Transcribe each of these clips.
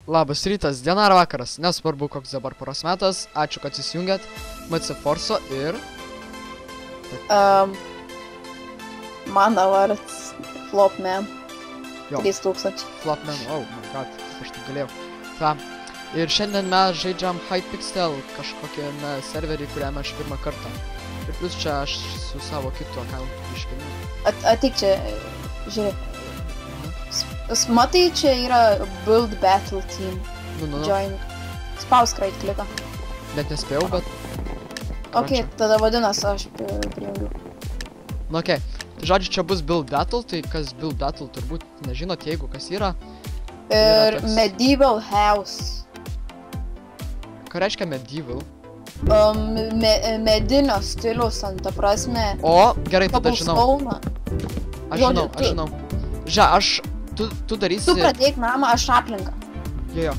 Labas rytas, diena ar vakaras, nesvarbu koks dabar paros metas, ačiū, kad įsijungėt MC Forso ir... Mano vardas Flopman. Jo. 3000. Flopman, oh my god, aš taip galėjau. Ta, ir šiandien mes žaidžiam Hypixel kažkokiame serverį, kuriame aš pirmą kartą. Ir plus čia aš su savo kitu accountu iškeliu. Ateik čia, žiūrėk. Matai, čia yra Build Battle Team. Nu. Join. Spausk right kliką. Net nespėjau, bet... Ok, tada vadinas, aš prijungiu. Nu, okei. Tai žodžiu, čia bus Build Battle, tai kas Build Battle turbūt nežinot, jeigu kas yra. Ir toks- Medieval House. Ką reiškia medieval? Medinio stiliaus, ta prasme. O, gerai, tada žinau. Cobblestone. Aš žinau, žodžiu, aš žinau. Aš... Tu darysi... Tu pradėk namą, aš aplinką. Jo.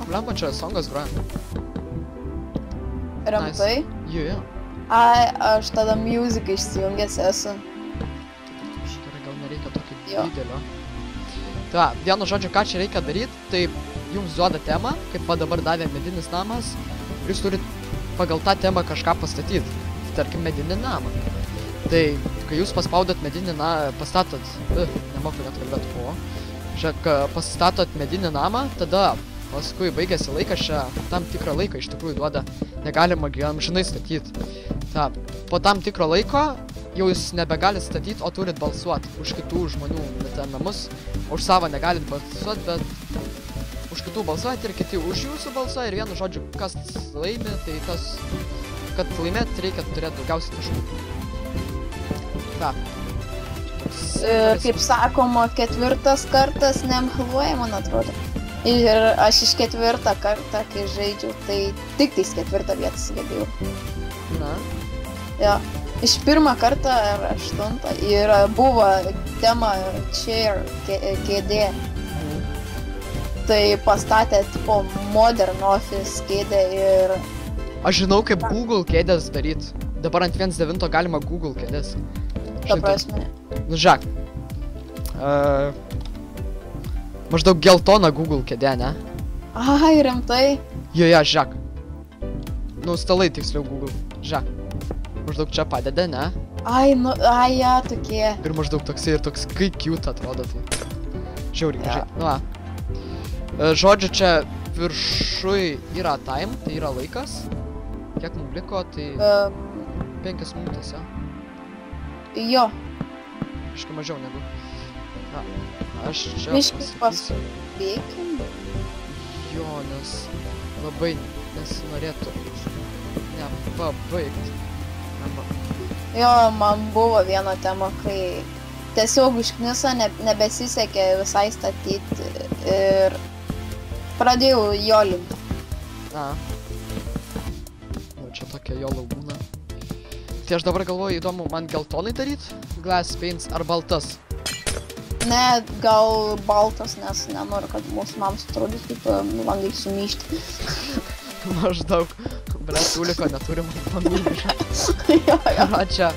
Lempa čia songas groja. Rimtai? Jo. Ai, aš tada muziką išsijungęs esu. Gerai, gal nereikia tokio Jo. didelio. Tai, vienu žodžiu, ką čia reikia daryti, tai jums duoda temą, kaip va dabar davė medinis namas, ir jūs turit pagal tą temą kažką pastatyti. Tarkim, medinį namą. Tai, kai jūs paspaudot medinį pastatot, nemoku net kalbėti, žiūrėk, pastatot medinį namą, tada paskui baigėsi laikas, čia tam tikrą laiką iš tikrųjų duoda, negalima amžinai statyti. Ta, po tam tikro laiko jau jūs nebegalit statyti, o turit balsuoti už kitų žmonių namus, už savo negalit balsuoti, bet už kitų balsuoti ir kiti už jūsų balsuoja ir vienu žodžiu, kas laimi, tai tas, kad laimėt reikia turėti daugiausiai taškų. Ta. Kaip sakoma, 4 kartas nemeluoja, man atrodo. Ir aš iš 4 kartą, kai žaidžiau, tai tik tais 4 vietą sugebėjau. Na. Jo. Iš 1 kartą ar 8 ir buvo tema chair, kėdė. Tai pastatė tipo Modern Office kėdę ir... Aš žinau, kaip Google kėdės daryt. Dabar ant 1.9 galima Google kėdės. Ta prasme. Nu, žiūrėk. Maždaug geltona Google kėdė, ne? Ai, rimtai? Jo, žiūrėk. Nu, stalai tiksliau Google. Žiūrėk. Maždaug čia padeda, ne? Ai, ja, tokie. Ir maždaug toksai ir toks, kai cute atrodo, tai. Žiauriai, Ja. Nu, va. Žodžiu, čia viršui yra time, tai yra laikas. Kiek mums liko, tai 5 minutės, jo. Jo. Kažkai mažiau negu. Na, aš čia Miškis pasakysiu. pasubėkim. Jo, nes labai nesinorėtų nepabaigt. Jo, man buvo viena tema, kai tiesiog užknisa, nebesisekė visai statyti ir pradėjau jolinti. Na. Nu, čia tokia jo laubūna. Tai aš dabar galvoju, įdomu, man geltonai daryt? Glass paints ar baltas? Ne, gal baltas, nes nenoriu, kad mūsų mams atrodytų, kaip bandai sumyšti. Maždaug. Blet, tuliko neturim pamyšę. Jo. Ką čia?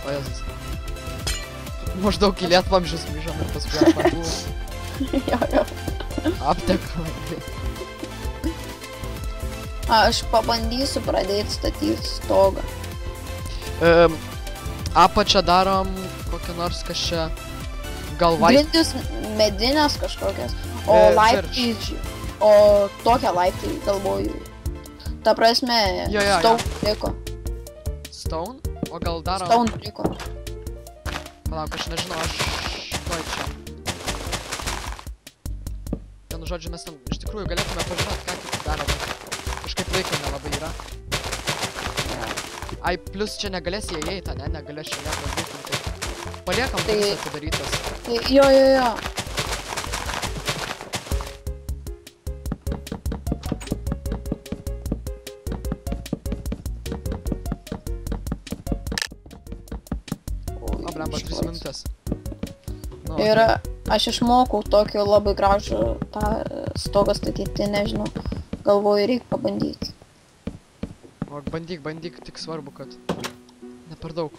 O Jezus. Maždaug į Lietvamžius grįžom ir paskui apandų. Jo. Aptekam. Aš pabandysiu pradėti statyti stogą. Apačią darom kokią nors kažką. Gal Grindys medinės kažkokias, o laiptai, o tokią laiptai galvoju. Ta prasme, Jo. stone priko. Stone? O gal darom... Stone priko. Palauk, aš nežinau, aš... Tuoj čia. Vienu žodžiu, mes ten iš tikrųjų galėtume pažinoti, ką kiti daro, bet kažkaip laiko nelabai yra. Ai, plus čia negalės jie įeiti, ne? Negalės čia nieko būti, tai... Paliekam Tai- duris atidarytas. Jo. O, blemba, 3 minutės. Nu, Ir aš išmokau tokį labai gražų tą stogą statyti, nežinau. Galvoju, reikia pabandyti. O, bandyk, tik svarbu, kad... Ne per daug.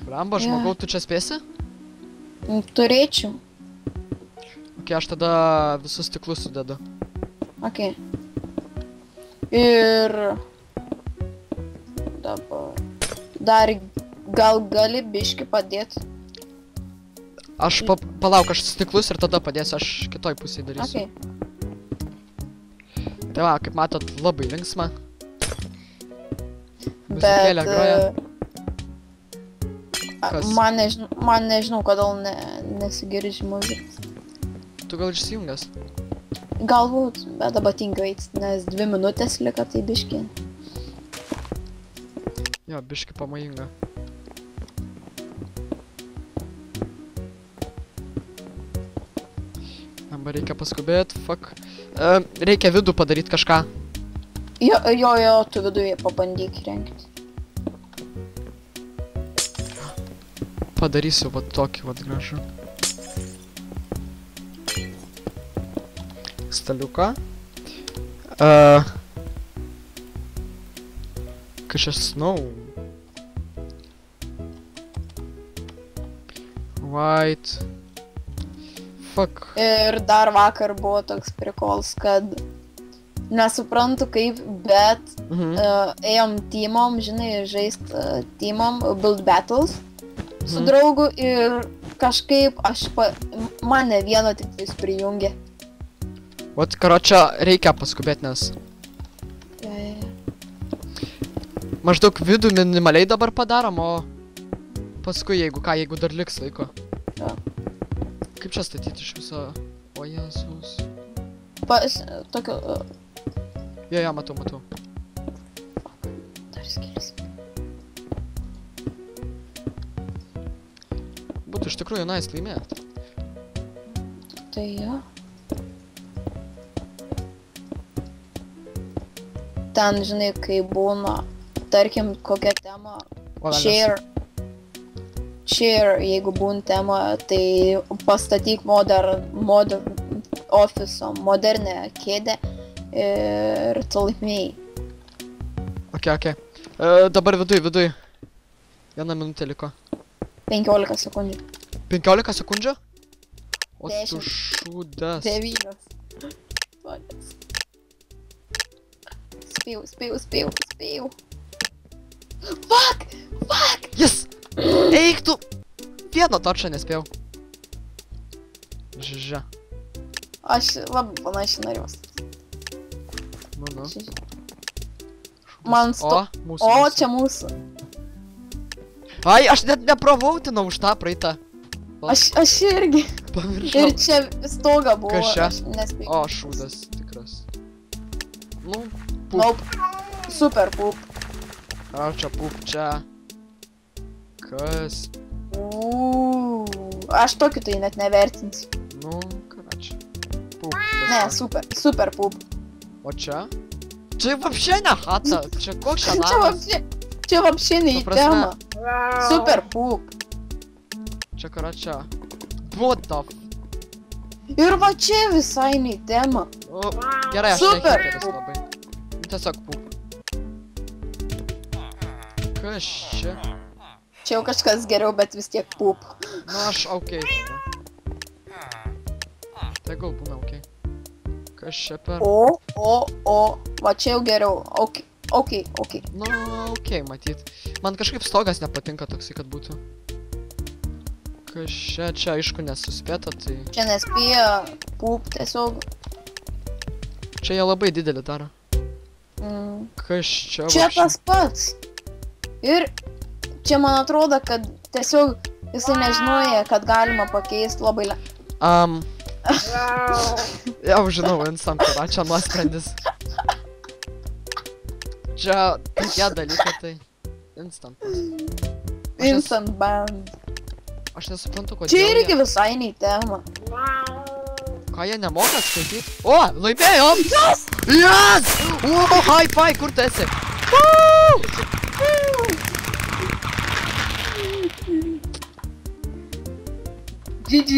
Blemba, Jo. žmogau, tu čia spėsi? Turėčiau. Ok, aš tada visus stiklus sudedu. Ok. Ir... Dabar... Dar gal gali biškį padėti? Aš palauk, aš stiklus ir tada padėsiu, aš kitoj pusėje darysiu. Ok. Tai va, kaip matot, labai linksma. Bet... Muzikėlė groja. Kas? Man nežinau, kodėl nesigirdži muzikos. Tu gal išsijungęs? Galbūt, bet dabar tingiu eit, nes 2 minutės liko, tai biškį. Jo, biškį pamajinga. Dabar reikia paskubėt, fuck. Reikia vidų padaryti kažką. Jo, tu viduje pabandyk rengti. Padarysiu va tokį va gražų. Staliuką. Kažkas snow. White. Fuck. Ir dar vakar buvo toks prikols, kad nesuprantu kaip, bet ėjom teamom, žinai, žaist teamom, build battles su draugu ir kažkaip mane vieno tik tais prijungė. Vat, karočią, reikia paskubėt, nes maždaug vidų minimaliai dabar padarom, o paskui, jeigu dar liks laiko. Jo. Kaip čia statyti iš viso? O Jėzus. Tokio... Jo, matau. Dar skėlis. Būtų iš tikrųjų nice laimėt. Tai jo. Ten, žinai, kai būna, tarkim, kokia tema, share, jeigu būna tema, tai pastatyk ofiso modernę kėdę ir tu laimėjai. Ok. Dabar viduj. 1 minutė liko. 15 sekundžių. 15 sekundžių? O 10. tu šūdas. 9. Spėjau. Fuck! Yes! Eik tu! Vieno torčą nespėjau. Žia. Aš labai panašiai norėjau. Nu. Man mūsų. O, čia mūsų. Ai, aš net neprovautinau už tą praeitą. Aš irgi. Pamiršau. Ir čia stoga buvo. Kas čia? Aš nespėjau. O, šūdas tikras. Nu, pup. Nope. Super pup. Ar čia pup čia? Kas? Aš tokį tai net nevertinsiu. Nu, karačia. Pup. Ne, super pup. O čia? Čia вообще ne chata. Čia koks čia namas? Čia вообще ne į temą. Super pup. Čia karačia. What the f... Ir va čia visai ne į temą. Gerai, aš Super neheiteris labai. Tiesiog pup. Kas čia? Čia jau kažkas geriau, bet vis tiek pup. Nu, aš okei tada. Tegul būna okei. Kas čia per... Va čia jau geriau. Okei. Nu, okei, matyt. Man kažkaip stogas nepatinka toksai, kad būtų. Kas čia aišku nesuspėta, tai... Čia nespėja pup tiesiog. Čia jie labai didelį daro. Kas čia... Čia tas pats. Ir čia man atrodo, kad tiesiog jisai nežinoja, kad galima pakeisti labai Jau žinau, instant, kada čia nuosprendis. Čia tokie dalykai, tai instantas. Instant band. Aš nesuprantu, kodėl čia irgi visai nei tema. Ką jie nemoka skaityti? O, laimėjom! Yes! O, high five, kur tu esi? GG!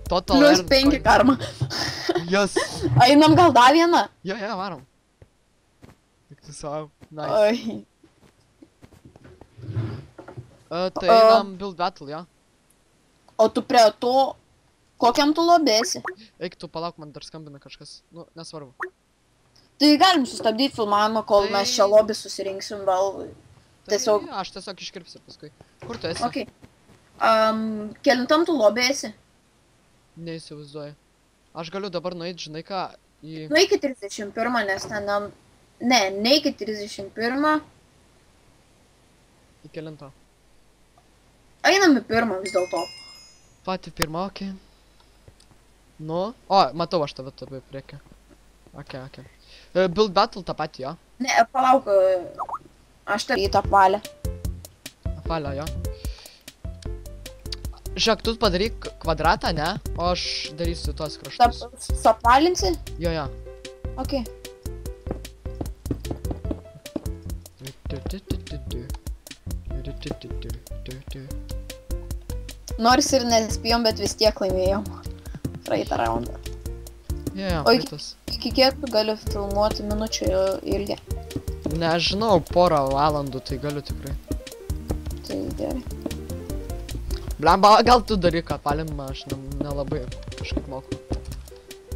Total Plius 5 karma. Yes! Einam gal dar vieną? Jo, varom. Tik tu savo. Nice. Oi. Tai einam build battle, jo? O tu prie to, kokiam tu lobėsi? Eik tu, palauk, man dar skambina kažkas. Nu, nesvarbu. Tai galim sustabdyti filmavimą, kol mes čia lobį susirinksim, gal tiesiog... Tai, aš tiesiog iškirpsiu paskui. Kur tu esi? Okay. Kelintam tu lobėsi? Neįsivaizduoju. Aš galiu dabar nueiti, žinai ką, į... Nu, iki 31, nes ten... Ne iki 31. Į kelintą. Einam į pirmą vis dėlto. Pati pirmą, okei. Nu, o, matau aš tave tabai priekį. Okei. Build battle tą patį, jo? Ne, palauk, aš tave į tą apvalę. Apvalę, jo. Žiūrėk, tu padaryk kvadratą, ne? O aš darysiu tuos kraštus. Suapvalinsi? Jo. Okei. Nors ir nespėjom, bet vis tiek laimėjom praeitą raundą. Jo, O praeitas. iki kiek tu gali filmuoti minučių ilgį? Nežinau, porą valandų tai galiu tikrai. Tai gerai. Blemba, gal tu daryk apvalinimą, aš nelabai kažkaip moku.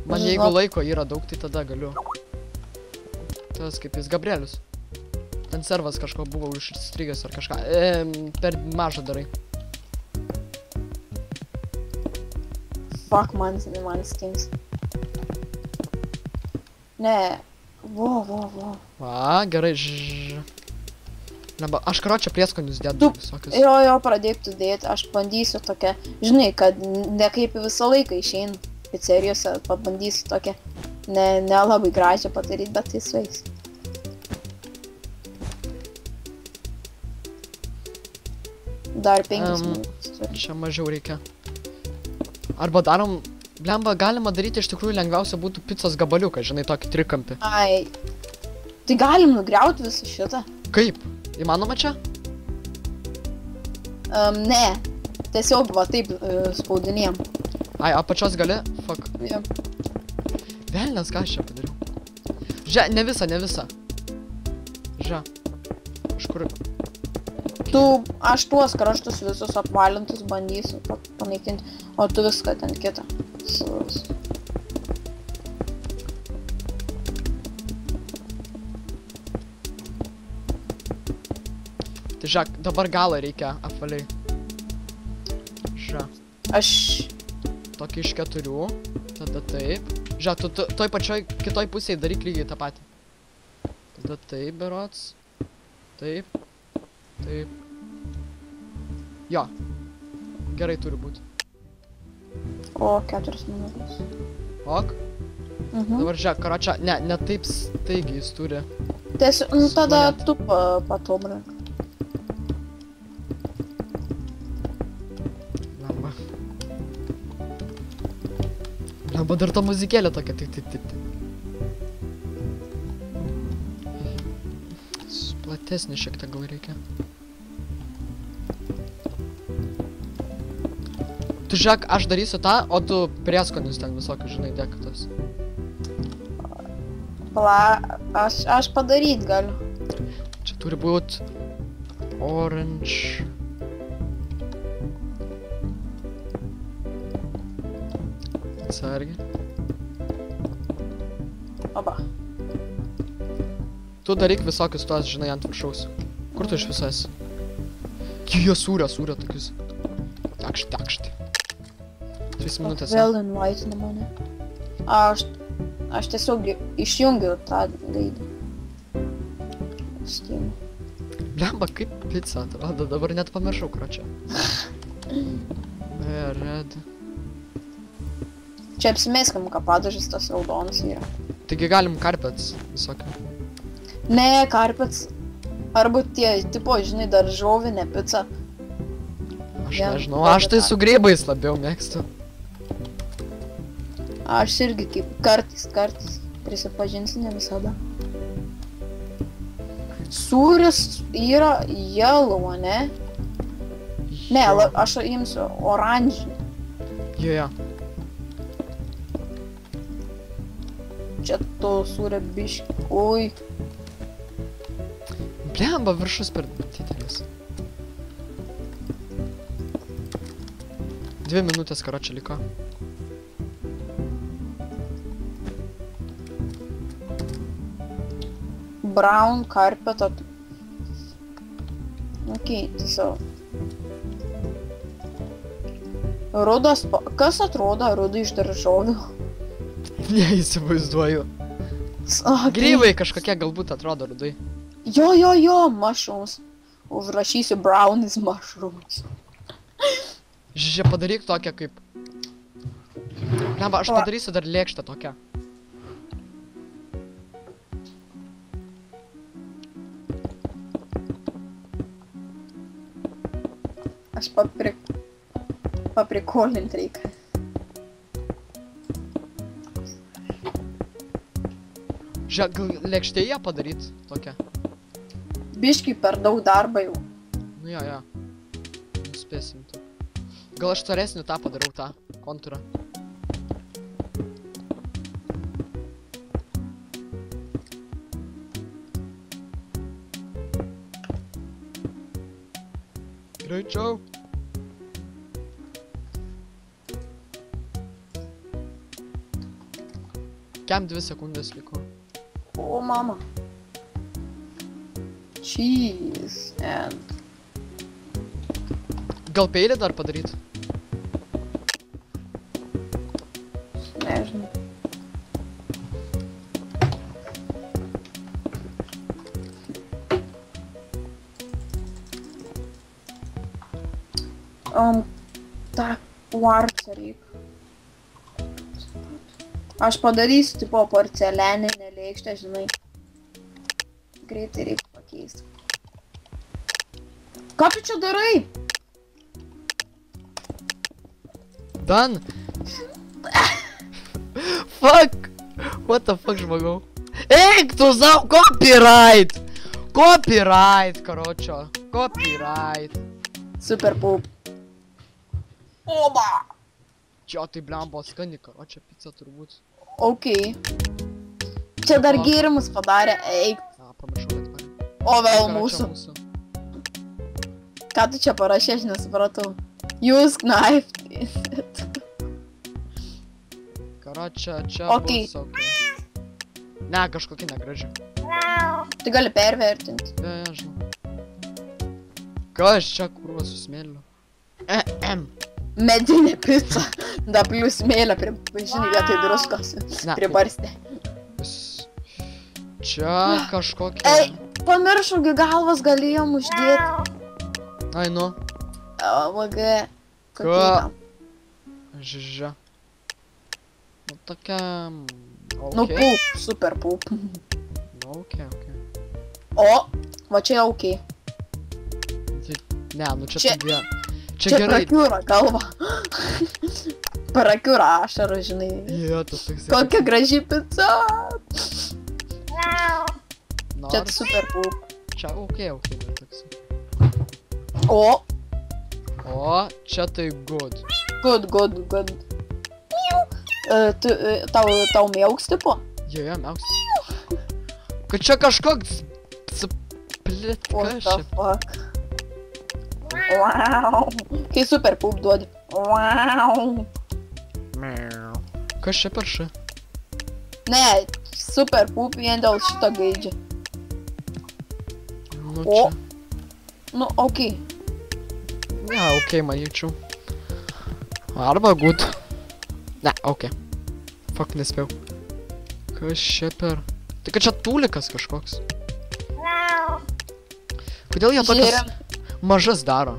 Man jeigu laiko yra daug, tai tada galiu. Tas kaip jis Gabrielius. Ten servas kažko buvo užstrigęs ar kažką. Per mažą darai. Fuck, man skins. Ne. Vo. Va, gerai, Blemba, aš karočią prieskonius dėdu visokius. Jo, pradėk tu dėti, aš bandysiu tokią, žinai, kad ne kaip visą laiką išeina pizzerijose, pabandysiu tokią, ne labai gražią padaryti, bet tai sveiks. Dar 5 minutės. Čia mažiau reikia. Arba darom, blemba, galima daryti iš tikrųjų lengviausia būtų picos gabaliuką, žinai, tokį trikampį. Ai, tai galim nugriauti visą šitą? Kaip? Įmanoma čia? Ne, tiesiog va taip spaudinėjom. Ai, apačios gali? Fuck. Jo. Velnes, ką aš čia padariau? Žiūrėk, ne visą. Žiūrėk. Kažkur... Aš tuos kraštus visus apvalintus bandysiu panaikinti, o tu viską ten kitą. Tai žiūrėk, dabar galą reikia apvaliai. Žiūrėk. Aš... Tokį iš 4, tada taip. Žiūrėk, tu toj pačioj kitoj pusėje daryk lygiai tą patį. Tada taip, berods. Taip. Jo. Gerai turi būti. O, 4 minutės. Ok. Dabar žiūrėk, karočią, ne taip staigiai jis turi. Tiesiog, nu tada tu patobulink. Lemba dar ta muzikėlė tokia, taip. Platesnį šiek tiek gal reikia. Tu žiūrėk, aš darysiu tą, o tu prieskonius ten visokius, žinai, dėktas. Aš padaryt galiu. Čia turi būt orange. Atsargiai. Oba. Tu daryk visokius tuos, žinai, ant viršaus. Kur tu iš viso esi? Jie sūrė tokius. Takšti. 3 minutės. Vėl invaitina mane. Aš tiesiog išjungiu tą gaidą. Steam. Blemba, kaip pica atrodo, dabar net pamiršau, kročią. Red. Čia apsimėskam, kad padažas tas raudonas yra. Taigi galim karpets visokių. Ne, karpets. Arba tie, tipo, žinai, daržovinė pica. Aš nežinau, aš tai su grybais labiau mėgstu. Aš irgi kaip kartais, prisipažinsiu, ne visada. Sūris yra yellow, ne? Ne, aš imsiu oranžinį. Jo. Čia to sūrio biškį. Ui. Blemba, viršus per didelis. 2 minutės, karočią, liko. Brown carpet. Okei, tiesiog. Rudas, kas atrodo ruda iš daržovių? Neįsivaizduoju. Grybai kažkokie galbūt atrodo rudai. Jo, mushrooms. Užrašysiu brownies mushrooms. Žiūrėk, padaryk tokią kaip... Neba, aš padarysiu dar lėkštę tokią. Aš paprikolint reikia. Žiūrėk, gal lėkštėje padaryt tokią. Biškai per daug darbo jau. Nu jo. Nuspėsim to. Gal aš storesnių tą padariau, tą kontūrą. Greičiau. Kem 2 sekundės liko. O, mama. Cheese and... Gal peilį dar padaryt? Nežinau. Ta kvarcą reikia. Aš padarysiu, tipo, porcelianinę lėkštę, žinai. Greitai reikia pakeisti. Ką tu čia darai? Done! Fuck! What the fuck, žmogau? Eik tu savo, copyright! Copyright, karočio. Copyright. Super pup. Oba! Čia tai blembo skani, karočio, pizza turbūt. Okei. Čia dar gėrimus padarė, eik. A, pamiršau, kad man. O vėl mūsų. Ką tu čia parašė, aš nesupratau. Use knife. Karočio, čia Okei. bus ok. Ne, kažkokia negraži. Tu gali pervertinti. Ne, žinau. Kas čia kurva su smėliu? Medinė pica. Da plius smėlę žinai, vietoj druskos. Ne. Pribarstė. Čia kažkokia... Ei, pamiršaugi galvas galėjom uždėti. Ai, nu. OMG. Ką? Žižia. Nu, tokia... Nu, pup, super pup. Nu, ok. O, va čia ok. Ne, nu čia Čia- tai vien. Čia gerai. prakiūra galva. Prakiūra ašarą, žinai. Jo, tas toks... Kokia graži pica. Čia Nors... super pup. Čia ok, bet toks. O, O, čia tai good. good. Tau mėauks tipo? Jo, mėgs. Kad čia kažkoks... Split, What kas the čia? fuck? Wow. Kai super pup duodi. Wow. Kas čia per ši? Ne, super pup vien dėl šito gaidžio. Nu O. čia... Nu, okei. Ne, ok, manyčiau. Arba good. Ne, ok. Fuck, nespėjau. Kas čia per... Tai kad čia tūlikas kažkoks. Kodėl jie tokias mažas daro?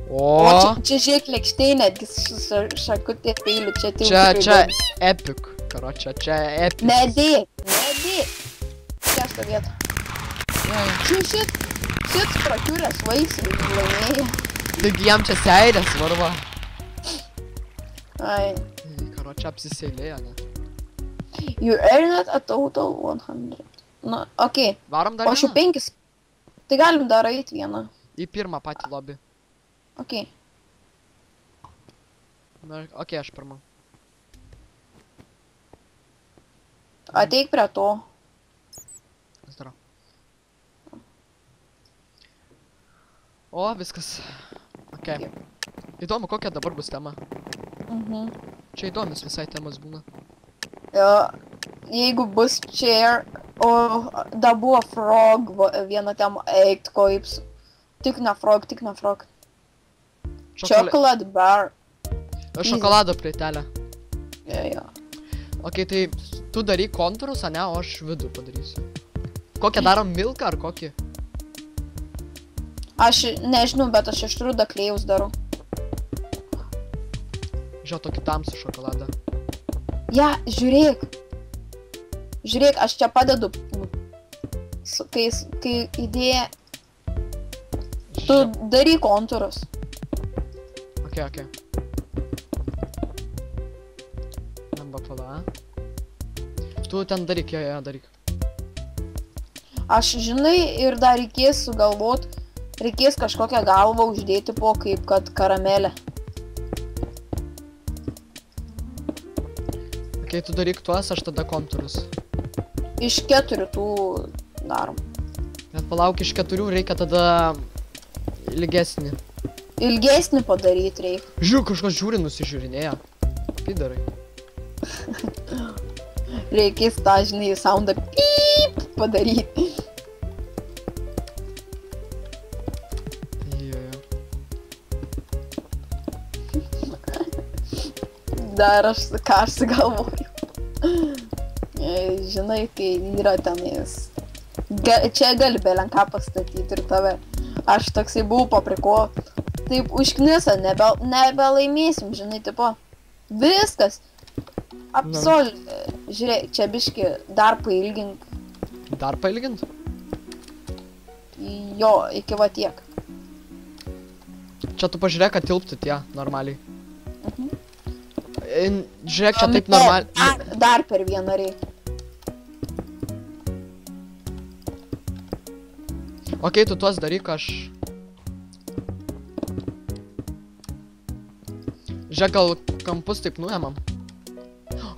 O, O, čia žiūrėk lėkštėj netgi su šakutė peiliu, čia tai čia epic. Karočią, čia epic. Nedėk. Šeštą vietą. Jo. Šit prakiūrės vaisiai laimėja. Taigi jam čia seilės varva. Ai. Karočią apsiseilėjo, ne? You earned a total 100. Nu, okei. Varom dar O šių vieną? 5. Tai galim dar eit vieną. Į pirmą patį lobį. Okei. Ok, aš pirmą. Ateik prie to. Kas daro? O, viskas. Ok. Įdomu, kokia dabar bus tema. Mhm. Čia įdomis visai temas būna. Jo, jeigu bus chair, o da buvo frog, viena tema, eik, koips. Tik ne frog. Chocolate bar. Šokolado plėtelė. Jo. Ok, tai tu daryk kontūrus, ane, o aš vidų padarysiu. Kokią darom milką ar kokį? Aš nežinau, bet aš iš rudą klėjaus darau. Žiūrėjau, tokį tamsų šokoladą. Ja, žiūrėk. Žiūrėk, aš čia padedu. Kai idėja, tu daryk kontūrus. Ok. Namba pala. Tu ten daryk, jo, daryk. Aš žinai ir dar reikės sugalvot, reikės kažkokią galvą uždėti po kaip kad karamelę. Ok, tu daryk tuos, aš tada kontūrus. Iš 4 tų darom. Bet palauk, iš 4 reikia tada ilgesnį. Ilgesnį padaryti reikia. Žiūrėk, kažkas žiūri, nusižiūrinėja. Kaip darai? Reikės tą, žinai, soundą pyp padaryti. Jo. Dar ką aš sugalvoju. Žinai, kai yra tenais. Čia gali belenką pastatyti ir tave. Aš toksai buvau papriko. Taip užknisa, nebelaimėsim, žinai, tipo. Viskas. Žiūrėk, čia biški dar pailgink. Dar pailgint? Jo, iki va tiek. Čia tu pažiūrėk, kad tilptų tie normaliai. Mhm. Žiūrėk, čia taip normaliai. Dar per vieną reikia. Ok, tu tuos daryk, aš... Žiūrėk, gal kampus taip nuėmam.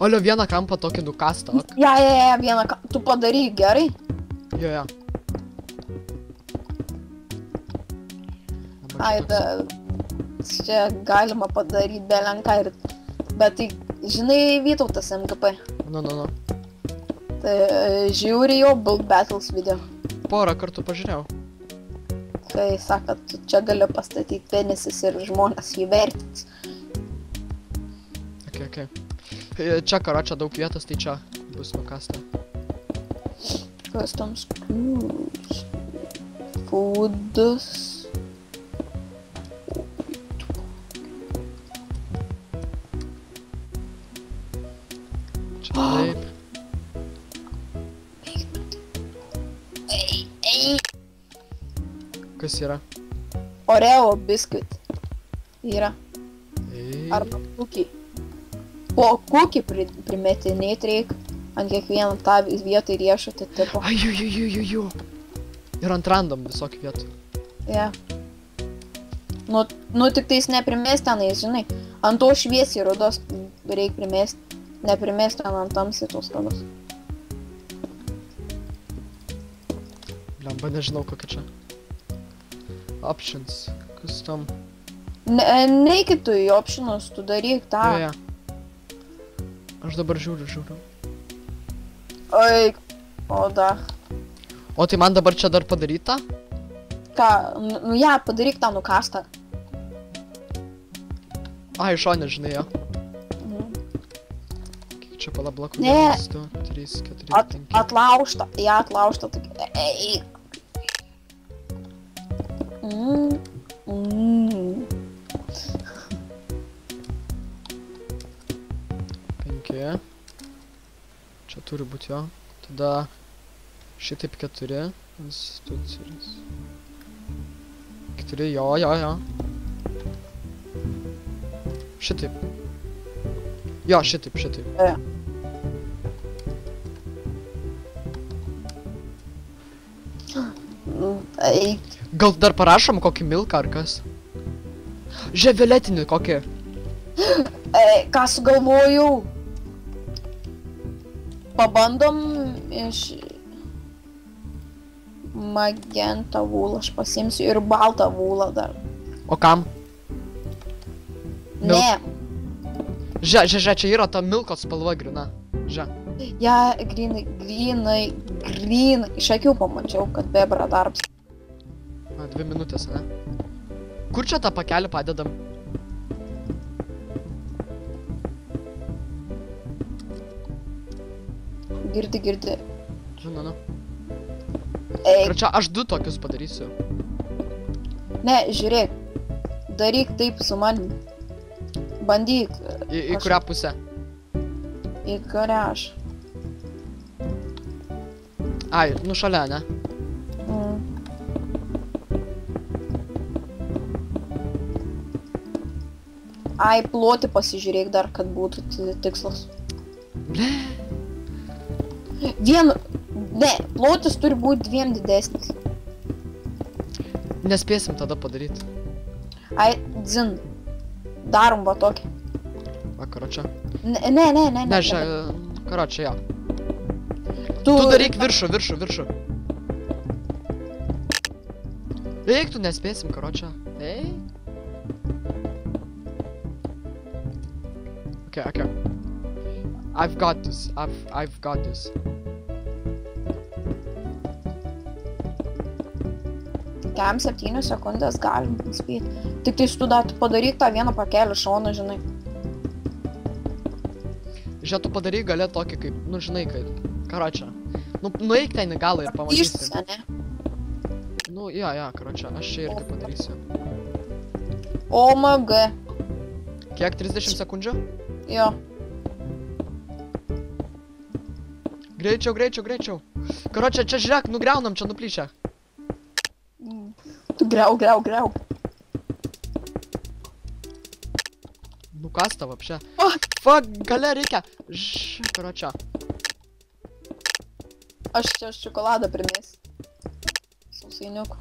Olio, vieną kampą tokį nukastą. Ja, vieną kampą. Tu padaryk gerai? Jo. Ai, čia galima padaryti belenką ir... Bet tai, žinai, Vytautas MGP. Nu. Tai žiūri jo Build Battles video. Porą kartų pažiūrėjau. Kai sako, tu čia gali pastatyti penisis ir žmonės jį vertins. Ok. Čia karo, čia daug vietos, tai čia bus nukasta. Customs Foods. Čia taip. Kas yra? Oreo biscuit. Yra. Arba cookie. Po cookie primetinėti reik ant kiekvieną tą vietą ir riešutį tipo. Ai, jo. Ir ant random visokių vietų. Ja. Nu tik tais neprimest tenais, žinai. Ant to šviesiai rudos reik primest. Neprimest ten ant tamsiai tos rudos. Lemba, nežinau kokia čia. Options. Custom. Neikit tu į optionus, tu daryk tą. Jo. Aš dabar žiūriu. Oi, o da. O tai man dabar čia dar padaryta? Ką, nu ja, padaryk tą nukastą. Ai, šonė, žinai, jo. Kiek čia pala blokų? Ne. 1, 2, 3, 4, 5. Atlaužta, ja, atlaužta. Eik. Čia turi būti jo. Tada šitaip 4 institucijos. 4, jo. Šitaip. Jo, šitaip. Gal dar parašom kokį milką ar kas? Ževeletinį kokį. Ką sugalvojau? Pabandom iš magentą vūlą aš pasiimsiu ir baltą vūlą dar. O kam? Ne. Žiūrėk, čia yra ta milko spalva grina. Žiūrėk. Ja, grynai. Iš akių pamačiau, kad bebra darbs. 2 minutės, ne? Kur čia tą pakelį padedam? Girdi. Žinau. Eik. Ir čia aš 2 tokius padarysiu. Ne, žiūrėk. Daryk taip su manim. Bandyk. Į kurią pusę? Į garaž. Ai, nu šalia, ne? Ai, ploti pasižiūrėk dar, kad būtų tikslas. Ble. Ne, plotis turi būti 2 didesnis. Nespėsim tada padaryti. Ai, dzin. Darom va tokį. Va, karočią. Ne. Ne, karočią, jo. Tu daryk viršų. Eik, tu nespėsim, karočią. Eik. Okay. I've got this. I've got this. Kem 7 sekundės galim spėti. Tik tai tu dar padaryk tą vieną pakelį šoną, žinai. Žiūrėk, tu padaryk galė tokį kaip, nu žinai kaip, karočią. Nu, nueik ten į galą ir pamatysi. Ištisą, ne? Nu, jo, karočią, aš čia irgi padarysiu. OMG. Kiek? 30 sekundžių? Jo. Greičiau. Karočią, čia žiūrėk, nugriaunam, čia nuplyšę. Tu griau. Nu kas tavo apšė? Fuck, gale reikia. Karočią. Aš čia šokoladą primės. Sausainiuku.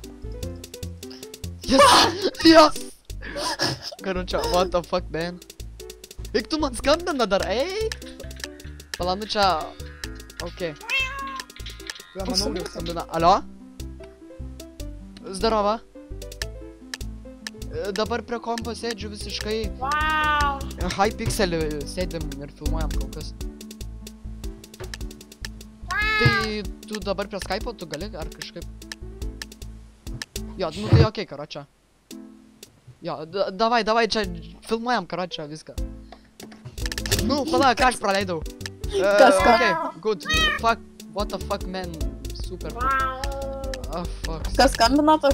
Yes! Karočią, what the fuck, man? Eik, tu man skambina dar, eik! Pala, nu čia... Okei. Manau, jau skambina. Alio? Zdarova. Dabar prie kompo sėdžiu visiškai... High pixelį sėdim ir filmuojam kol kas. Tai tu dabar prie Skype'o tu gali ar kažkaip... Jo, nu tai okei, karočią. Jo, davai, čia filmuojam, karočią, viską. Nu, pala, ką aš praleidau. Okay, good. Fuck, what the fuck, man. Super. Oh, fuck. Kas skambina tu?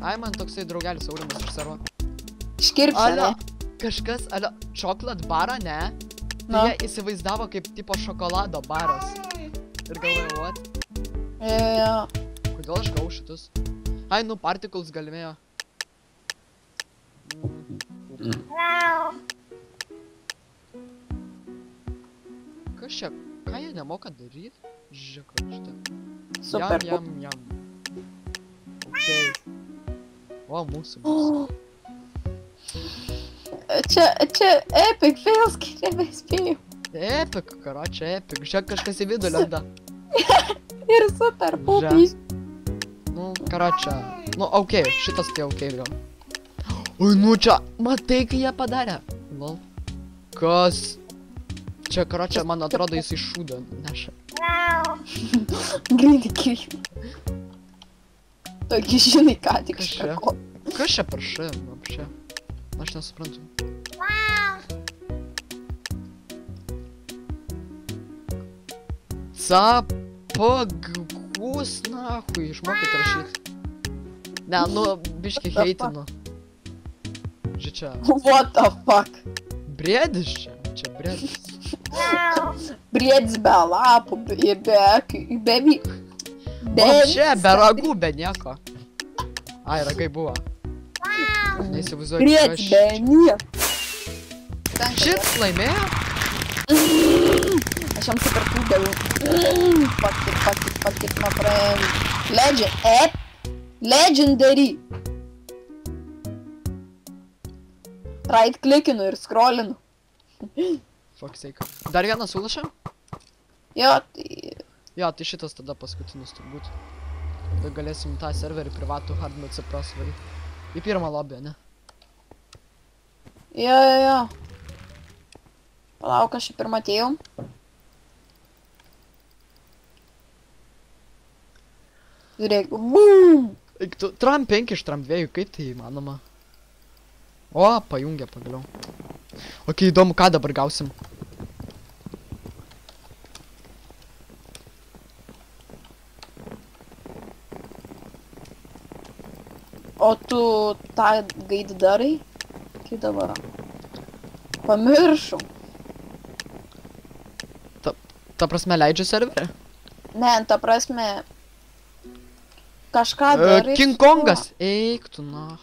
Ai, man toksai draugelis Aurimas iš servo. Škirpšė, ne? Kažkas, chocolate barą, ne? Na. Tai jie įsivaizdavo kaip tipo šokolado baras. Ir galvoju, what? Jo. Kodėl aš gavau šitus? Ai, nu, particles galimėjo. Kas čia? Ką jie nemoka daryti? Žiūrėk, šitą. Super. Jam. Okei. O, mūsų. Čia epic fails, kai nebespėjau. Epic, karočią, epic. Žiūrėk, kažkas į vidų lenda. Ir super, pupiai. Nu, karočią. Nu, okei, šitas tai okei gal. Oi, nu čia, matai, kai jie padarė. Lol. Kas? Čia, karočią, man atrodo, jis iš šūdo neša. Grinai kryp. Tokį žinai ką tik šako. Kas čia per šį, apšė? Aš nesuprantu. Capagus, nahui, išmokit rašyt. Ne, nu, biški heitinu. Žiūrėk čia. What the fuck? Briedis čia briedis. Briedis be lapų, be Čia, be ragų, be nieko. Ai, ragai buvo. Neįsivaizduoju, Briedis be nieko. Šit laimėjo? Aš jam super food daviau. Fuck it, my friend. Legendary. Right clickinu ir scrollinu. Fuck sake. Dar vieną sulašą? Jo, tai... Jo, tai šitas tada paskutinis turbūt. Tada galėsim tą serverį privatų hardmode CPROS varyti. Į pirmą lobį, ne? Jo. Palauk, aš pirmą atėjau. Žiūrėk, bum! Eik tu, tram 5 iš tram 2, kaip tai įmanoma? O, pajungia pagaliau. Ok, įdomu, ką dabar gausim. O tu tą gaidą darai? Kaip dabar? Pamiršau. Ta prasme, leidžia serverį? Ne, ta prasme... Kažką darai. King Kongas! Eik tu, na.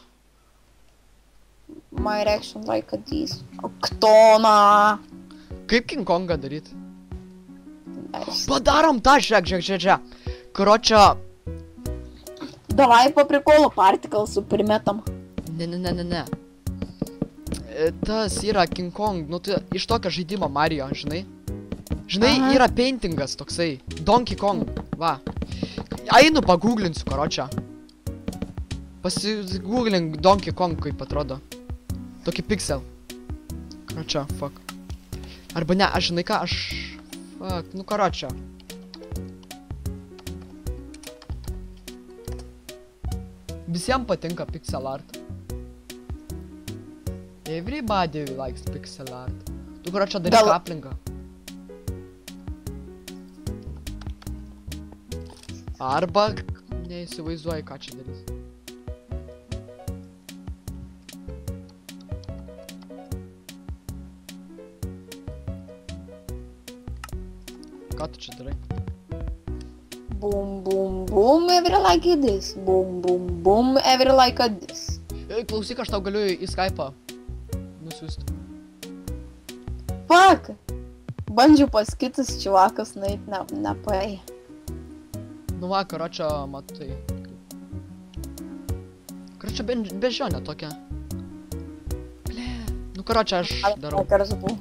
My reaction like a this. Ktona! Kaip King Kongą daryt? Nice. Padarom tą, žiūrėk. Karočia... Davai po prikolo partiklsų primetam. Ne. Tas yra King Kong, nu tai iš tokio žaidimo Mario, žinai? Žinai, Aha. yra paintingas toksai. Donkey Kong, va. Einu paguglinsiu, karočia. Pasigooglink Donkey Kong, kaip atrodo. Tokį pixel. Karočia, fuck. Arba ne, aš žinai ką, fuck, nu karočia. Visiems patinka pixel art. Everybody likes pixel art. Tu karočia daryk aplinką. Arba neįsivaizduoji, ką čia darys. Ką tu čia darai? Boom, every like this. Boom, every like this. Klausyk, aš tau galiu į Skype'ą nusiųsti. Fuck! Bandžiau pas kitus čiuvakas nueit, nepaėjo. Nu va, karočia, matai. Karočia, bežionė tokia. Ble, nu karočia, aš darau. Karas boom.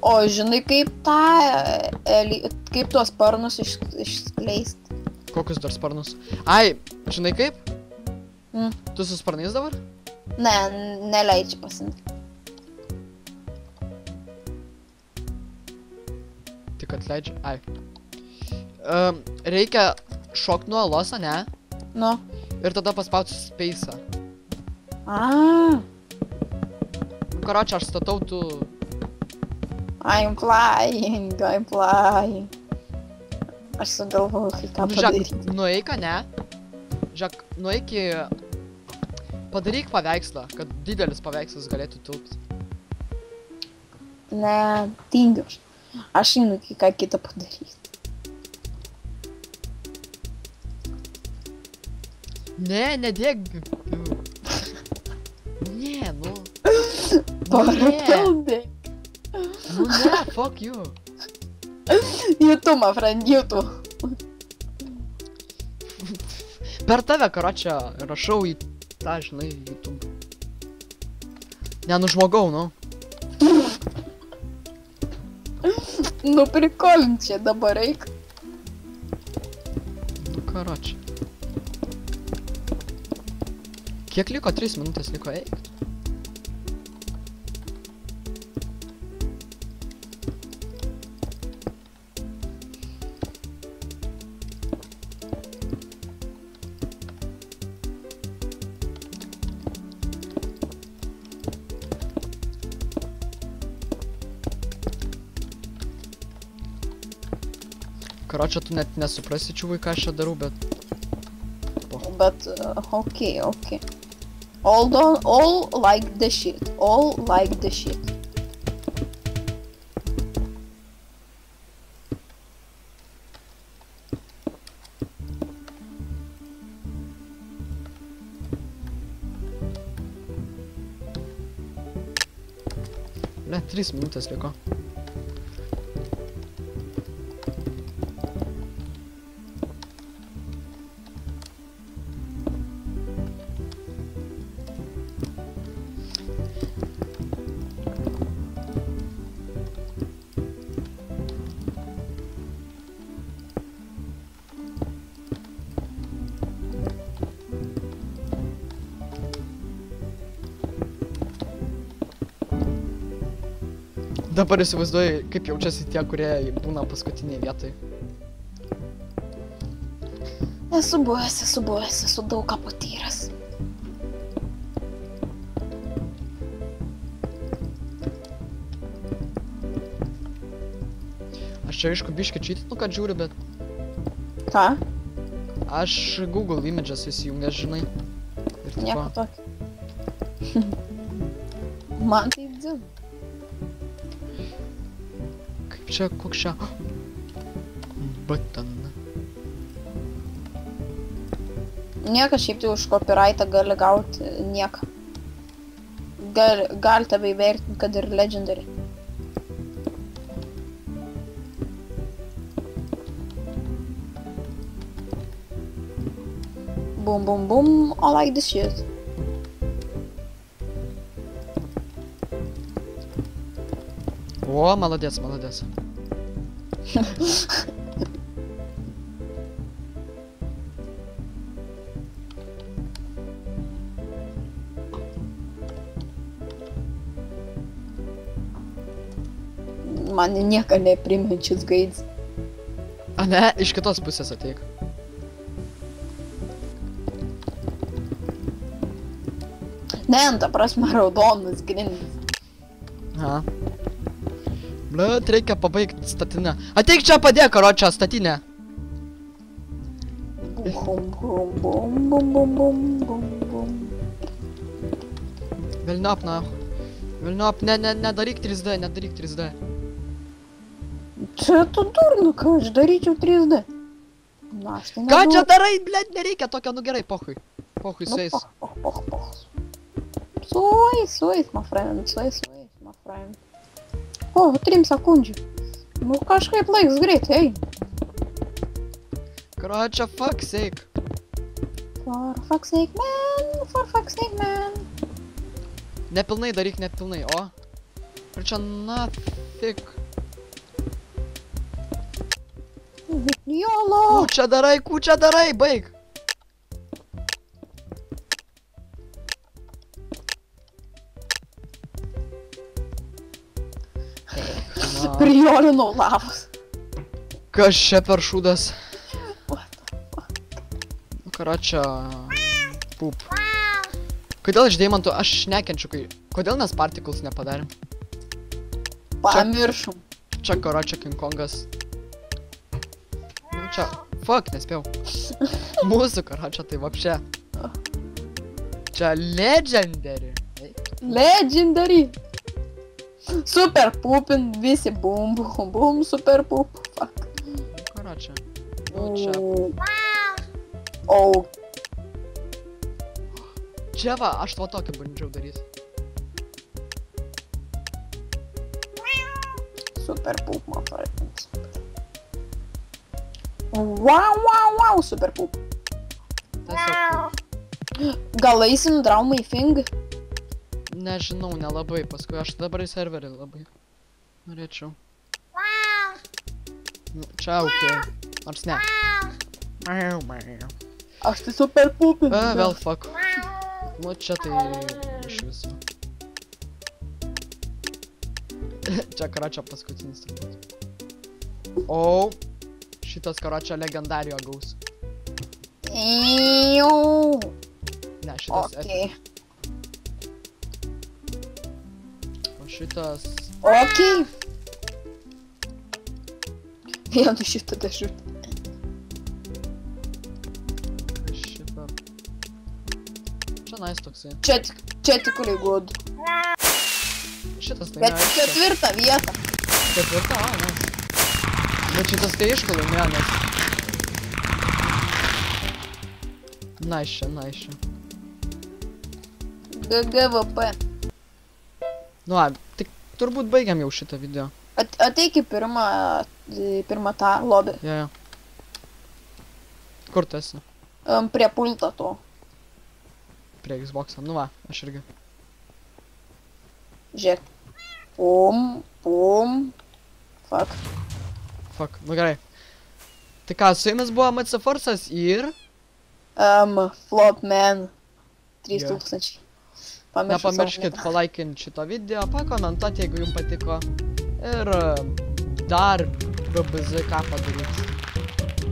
O žinai, kaip kaip tuos sparnus išskleist? Kokius dar sparnus? Ai, žinai kaip? Mm. Tu su sparnais dabar? Ne, neleidžia pasimti. Tik atleidžia, ai. Reikia šokt nuo loso, ne? Nu. Ir tada paspausti space'ą. Karočia, aš statau, tu... I'm flying. Aš sugalvoju, ką padaryti. Žiūrėk, nueik, ne? Žiūrėk, nueik į... Padaryk paveikslą, kad didelis paveikslas galėtų tilpti. Ne, tingiu. Aš einu ką kitą padaryti. Ne, nedėk. Ne, nu. Papildai. Nu ne, fuck you. YouTube, my friend, YouTube. Per tave, karočia, rašau į tą, žinai, YouTube. Ne, nu žmogau, nu. Nu prikolint čia dabar eik. Nu karočia. Kiek liko? 3 minutės liko, eik. Karočia, tu net nesuprasi, čiuvai, ką aš čia darau, bet... Bet, okay. All like the shit. Ne, 3 minutės liko. Dabar įsivaizduoju, kaip jaučiasi tie, kurie būna paskutiniai vietai. Esu buvęs, esu daug ką patyręs. Aš čia aišku biškį čytinu, kad žiūriu, bet Ką? aš Google Images įsijungęs, žinai. Ir Nieko tipo, tokio. Man tai dzin. kaip čia, koks čia... Button. Niekas šiaip tai už copyrightą gali gauti nieką. Gali tave įvertinti, kad ir legendary. Boom, boom, boom, I like this shit. O, молодец, молодец. Man nieko neprimenčius gaids. A ne, iš kitos pusės ateik. Ne, ta prasme, raudonas grindis. Aha. Blet, reikia pabaigti statinę. Ateik čia padėk, karočią, statinę. Bum, bum, bum, bum, bum, bum, bum, bum. Velniop, na. Velniop, nedaryk 3D, nedaryk 3D. Čia tu durnu, ką aš daryčiau 3D. Na, aš tai Ką čia darai, blet, nereikia tokio, nu gerai, pohui. Pohui su jais. Poch. Suais, my friend, suais, my friend. O, 3 sekundžių. Nu, kažkaip laiks greit, ei. Karočią, fuck sake. For fuck's sake, man. Nepilnai daryk, nepilnai, o. Ir čia nafik. Jolo. Kū čia darai, baig. Prijolinau lavos. Kas čia per šūdas? What the fuck? Karočią. Pup. Kodėl iš deimantų aš nekenčiu, kai... Kodėl mes particles nepadarėm? Pamiršom. Čia karočią King Kongas. Nu čia... Fuck, nespėjau. Mūsų karočią tai vapšė. Čia legendary. Legendary. Super pupin, visi bum, bum, bum, super pup. Fuck. Karočią. Nu čia... O. Čia va, aš to tokį bandžiau daryti. Super pup, my friend. Wow, super pup. Tiesiog... Gal eisim draumai fing? Nežinau, nelabai. Paskui aš dabar į serverį labai norėčiau. Nu, čia okei. Nors ne. Aš tai super pupin. Vėl fuck. Nu čia tai iš viso. Čia karočią paskutinis turbūt. O, šitas karočią legendarijo gaus. Ne, šitas Okay. O šitas... Okay. Vienu šitą dėžutę. Šitą... Čia nice toksai. Čia tikrai good. Šitas tai Bet neaišku. 4 vietą. 4, nice. Bet šitas tai aišku laimėjo, nes... Nice. GGVP. Nu, tik turbūt baigiam jau šitą video. Ateik į pirmą tą lobį. Jo. Kur tu esi? Prie pulto to. Prie Xbox'o. Nu va, aš irgi. Žiūrėk. Pum. Fuck, nu gerai. Tai ką, su jumis buvo MC Forsas ir... Flopman 3000. Nepamirškit palaikinti šito video, pakomentuoti, jeigu jums patiko. Ir dar BBZ ką padaryti.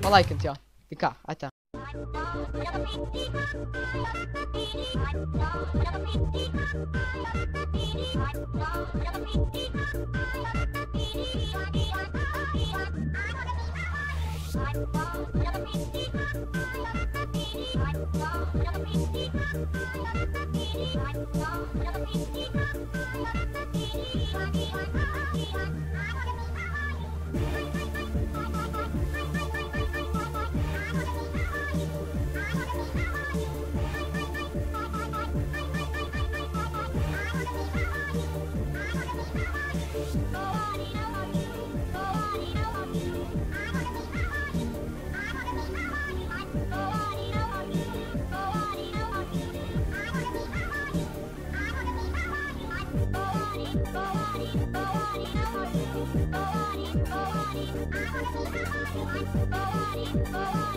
Palaikint jo. Tai ką, ate. Bye.